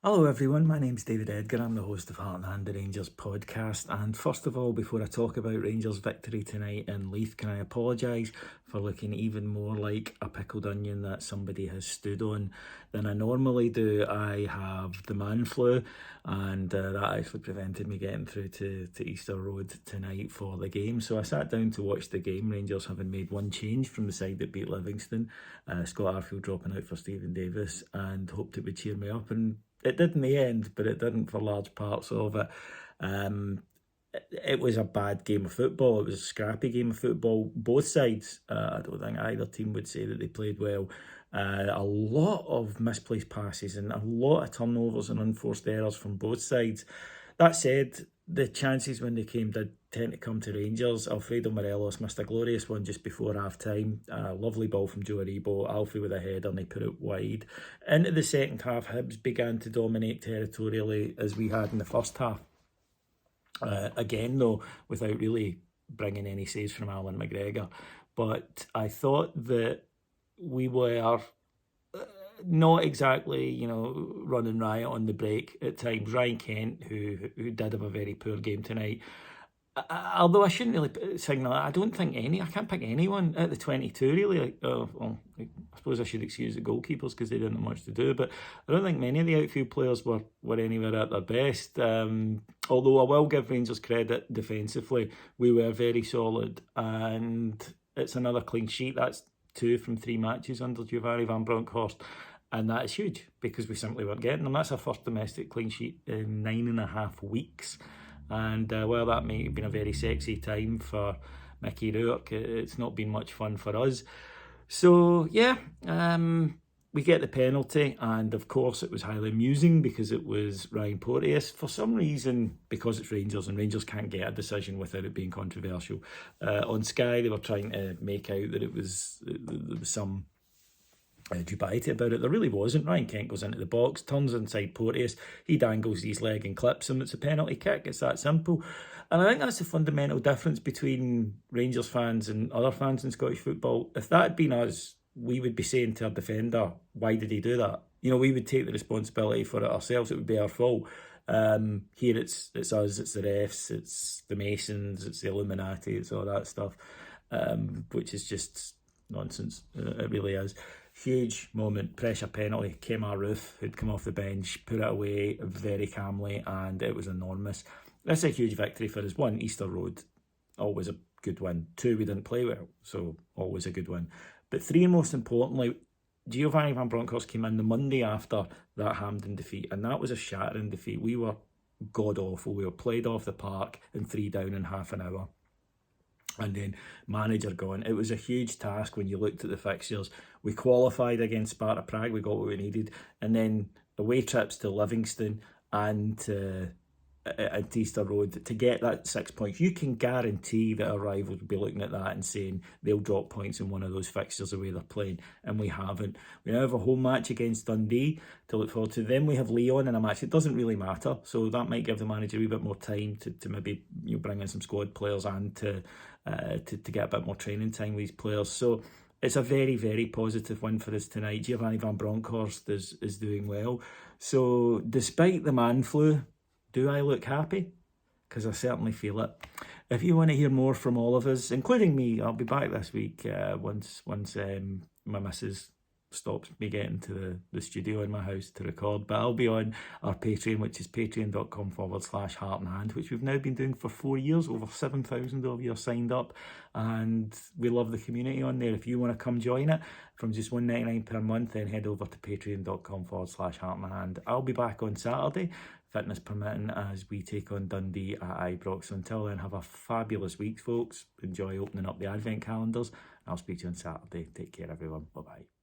Hello everyone, my name's David Edgar. I'm the host of Heart and Hand, the Rangers podcast. And first of all, before I talk about Rangers' victory tonight in Leith, can I apologise for looking even more like a pickled onion that somebody has stood on than I normally do. I have the man flu, and that actually prevented me getting through to Easter Road tonight for the game. So I sat down to watch the game, Rangers having made one change from the side that beat Livingston, Scott Arfield dropping out for Stephen Davis, and hoped it would cheer me up. And it did in the end, but it didn't for large parts of it. It was a bad game of football. It was a scrappy game of football. Both sides, I don't think either team would say that they played well. A lot of misplaced passes and a lot of turnovers and unforced errors from both sides. That said, the chances when they came did tend to come to Rangers. Alfredo Morelos missed a glorious one just before half-time. A lovely ball from Joe Aribo. Alfie with a header and he put it wide. Into the second half, Hibs began to dominate territorially as we had in the first half. Again, though, without really bringing any saves from Alan McGregor. But I thought that we were not exactly, running riot on the break at times. Ryan Kent, who did have a very poor game tonight. Although I shouldn't really signal that, I can't pick anyone at the 22 really. I suppose I should excuse the goalkeepers because they didn't have much to do, but I don't think many of the outfield players were anywhere at their best. Although I will give Rangers credit defensively, we were very solid, and it's another clean sheet. That's 2 from 3 matches under Giovanni Van Bronckhorst, and that is huge because we simply weren't getting them. That's our first domestic clean sheet in 9.5 weeks. And while that may have been a very sexy time for Mickey Rourke, it's not been much fun for us. So yeah, we get the penalty, and of course it was highly amusing because it was Ryan Porteous. For some reason, because it's Rangers and Rangers can't get a decision without it being controversial, on Sky they were trying to make out that there was some dubiety about it. There really wasn't. Ryan Kent goes into the box, turns inside Porteous, he dangles his leg and clips him. It's a penalty kick. It's that simple. And I think that's the fundamental difference between Rangers fans and other fans in Scottish football. If that had been us, we would be saying to our defender, why did he do that? We would take the responsibility for it ourselves. It would be our fault. Here it's us, it's the refs, it's the Masons, it's the Illuminati, it's all that stuff, which is just nonsense. It really is. Huge moment, pressure penalty. Kemar Roof, who'd come off the bench, put it away very calmly, and it was enormous. That's a huge victory for us. 1, Easter Road, always a good win. 2, we didn't play well, so always a good win. But 3, most importantly, Giovanni Van Bronckhorst came in the Monday after that Hampden defeat, and that was a shattering defeat. We were god-awful. We were played off the park and 3 down in half an hour. And then manager gone. It was a huge task when you looked at the fixtures. We qualified against Sparta Prague, we got what we needed, and then away trips to Livingston and at Easter Road to get that 6 points. You can guarantee that our rivals will be looking at that and saying they'll drop points in one of those fixtures the way they're playing, and we haven't. We now have a home match against Dundee to look forward to. Then we have Leon in a match. It doesn't really matter, so that might give the manager a wee bit more time to maybe bring in some squad players and to get a bit more training time with these players. So it's a very, very positive win for us tonight. Giovanni Van Bronckhorst is doing well. So despite the man flu, do I look happy? Because I certainly feel it. If you want to hear more from all of us, including me, I'll be back this week once my missus stops me getting to the studio in my house to record. But I'll be on our Patreon, which is patreon.com/Heart and Hand, which we've now been doing for 4 years. Over 7,000 of you are signed up, and we love the community on there. If you want to come join it from just $1.99 per month, then head over to patreon.com/Heart and Hand. I'll be back on Saturday, fitness permitting, as we take on Dundee at Ibrox. So until then, have a fabulous week, folks. Enjoy opening up the advent calendars. I'll speak to you on Saturday. Take care, everyone. Bye-bye.